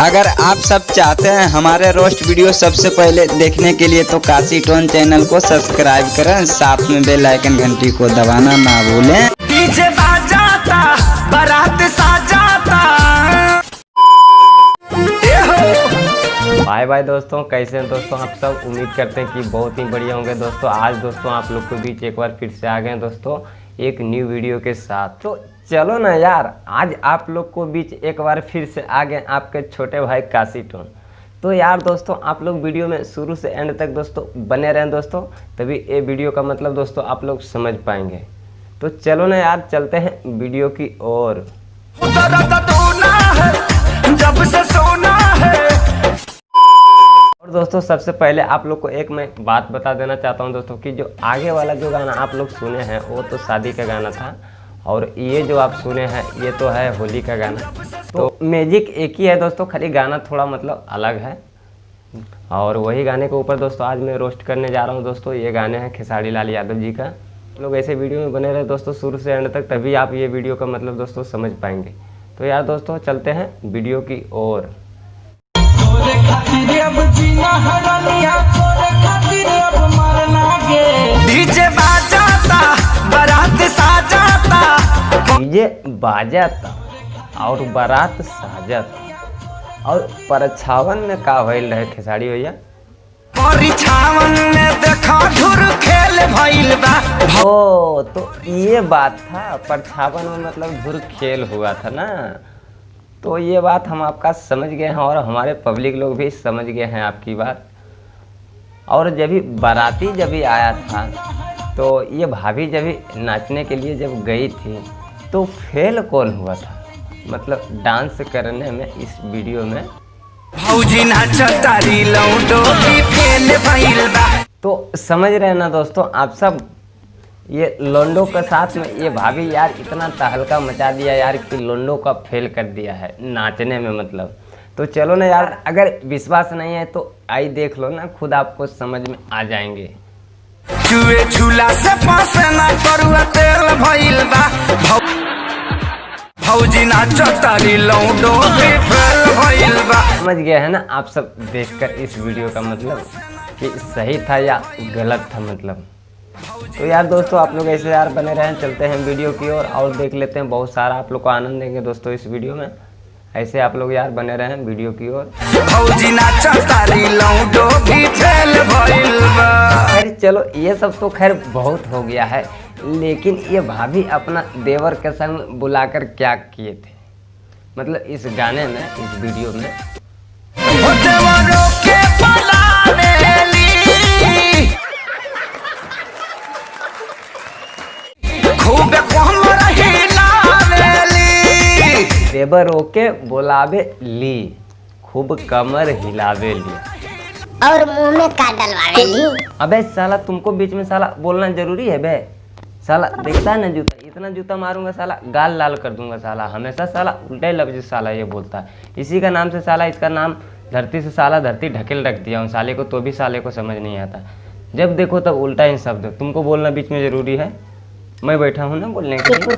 अगर आप सब चाहते हैं हमारे रोस्ट वीडियो सबसे पहले देखने के लिए तो काशी टोन चैनल को सब्सक्राइब करें, साथ में बेल आइकन घंटी को दबाना ना भूलें। डीजे बाजाता बारात साजाता। बाय बाय दोस्तों, कैसे हैं दोस्तों आप सब। उम्मीद करते हैं कि बहुत ही बढ़िया होंगे दोस्तों। आज दोस्तों आप लोग के बीच एक बार फिर से आ गए दोस्तों एक न्यू वीडियो के साथ। तो चलो ना यार, आज आप लोग को बीच एक बार फिर से आ गए आपके छोटे भाई काशी टोन। तो यार दोस्तों आप लोग वीडियो में शुरू से एंड तक दोस्तों बने रहें दोस्तों, तभी ये वीडियो का मतलब दोस्तों आप लोग समझ पाएंगे। तो चलो ना यार, चलते हैं वीडियो की ओर। जब से सोना है। और दोस्तों सबसे पहले आप लोग को एक मैं बात बता देना चाहता हूं दोस्तों कि जो आगे वाला जो गाना आप लोग सुने हैं वो तो शादी का गाना था, और ये जो आप सुने हैं ये तो है होली का गाना। तो मैजिक एक ही है दोस्तों, खाली गाना थोड़ा मतलब अलग है। और वही गाने के ऊपर दोस्तों आज मैं रोस्ट करने जा रहा हूँ दोस्तों। ये गाने हैं खेसारी लाल यादव जी का। लोग ऐसे वीडियो में बने रहे दोस्तों शुरू से एंड तक, तभी आप ये वीडियो का मतलब दोस्तों समझ पाएंगे। तो यार दोस्तों चलते हैं वीडियो की ओर। डीजे बाजाता बारात साजाता। डीजे बाजाता और बारात साजता। और परछावन में का भइल रहे खेसारी भैया। परिछावन में देखा धुर खेल भइल बा। ओ तो ये बात था, परछावन में मतलब धुर खेल हुआ था ना। तो ये बात हम आपका समझ गए हैं और हमारे पब्लिक लोग भी समझ गए हैं आपकी बात। और जब भी बाराती जब भी आया था तो ये भाभी जब भी नाचने के लिए जब गई थी तो फेल कौन हुआ था, मतलब डांस करने में इस वीडियो में। भौजी नाचतारी लौटो भी फेल भइल बा। तो समझ रहे हैं ना दोस्तों आप सब। ये लोंडो के साथ में ये भाभी यार इतना तहलका मचा दिया यार कि लोंडो का फेल कर दिया है नाचने में मतलब। तो चलो ना यार, अगर विश्वास नहीं है तो आई देख लो ना, खुद आपको समझ में आ जाएंगे। चुए झूला से पास ना करुआ तेल भइल बा। भौजी नाचतारी लौटो भी फेल भइल बा। समझ गए हैं ना आप सब देखकर इस वीडियो का मतलब कि सही था या गलत था मतलब। तो यार दोस्तों आप लोग ऐसे यार बने रहें, चलते हैं वीडियो की ओर और देख लेते हैं। बहुत सारा आप लोग को आनंद देंगे दोस्तों इस वीडियो में। ऐसे आप लोग यार बने रहें वीडियो की ओर। भौजी नाचतारी लौटो भी फेल भइल बा। खैर चलो ये सब तो खैर बहुत हो गया है, लेकिन ये भाभी अपना देवर के संग बुलाकर क्या किए थे मतलब इस गाने में, इस वीडियो में। देवरों के बुलावेली, खूब कोहमर हिलावेली। देवरों के बोलावे ली, खूब कमर हिलावे ली, और मुंह में का डलवावे ली। अबे साला तुमको बीच में साला बोलना जरूरी है बे। साला देखता है ना जूता, इतना जूता मारूंगा साला गाल लाल कर दूंगा साला। हमेशा साला उल्टे लफ्ज साला ये बोलता है। इसी का नाम से साला, इसका नाम धरती से साला धरती ढकेल रख दिया हूँ साले को, तो भी साले को समझ नहीं आता। जब देखो तब उल्टा ही शब्द। तुमको बोलना बीच में जरूरी है, मैं बैठा हूँ ना बोलने के लिए।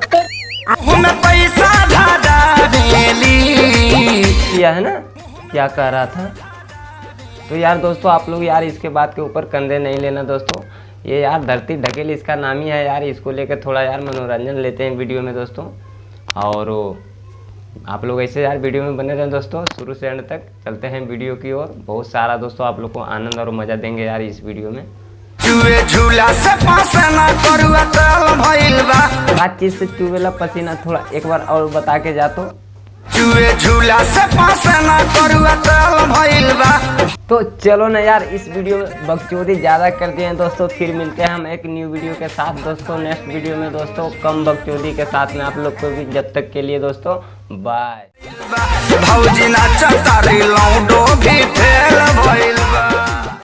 पैसा किया है ना, क्या कह रहा था। तो यार दोस्तों आप लोग यार इसके बात के ऊपर कंधे नहीं लेना दोस्तों। ये यार धरती ढकेल इसका नाम ही है यार, इसको लेकर थोड़ा यार मनोरंजन लेते हैं वीडियो में दोस्तों। और आप लोग ऐसे यार वीडियो में बने रहें दोस्तों शुरू से एंड तक। चलते हैं वीडियो की ओर। बहुत सारा दोस्तों आप लोग को आनंद और मज़ा देंगे यार इस वीडियो में। चुए झूला से पास ना करुआ तेल भइल बा। बात चीज से चुवेला पसीना थोड़ा एक बार और बता के जा। तो चुए झूला से पास ना करुआ तेल भइल बा। तो चलो ना यार, इस वीडियो में बकचोदी ज़्यादा कर दिए हैं दोस्तों। फिर मिलते हैं हम एक न्यू वीडियो के साथ दोस्तों नेक्स्ट वीडियो में दोस्तों, कम बकचोदी के साथ में आप लोग को भी। जब तक के लिए दोस्तों बाय। भौजी नाचतारी लौटो भी फेल भइल बा।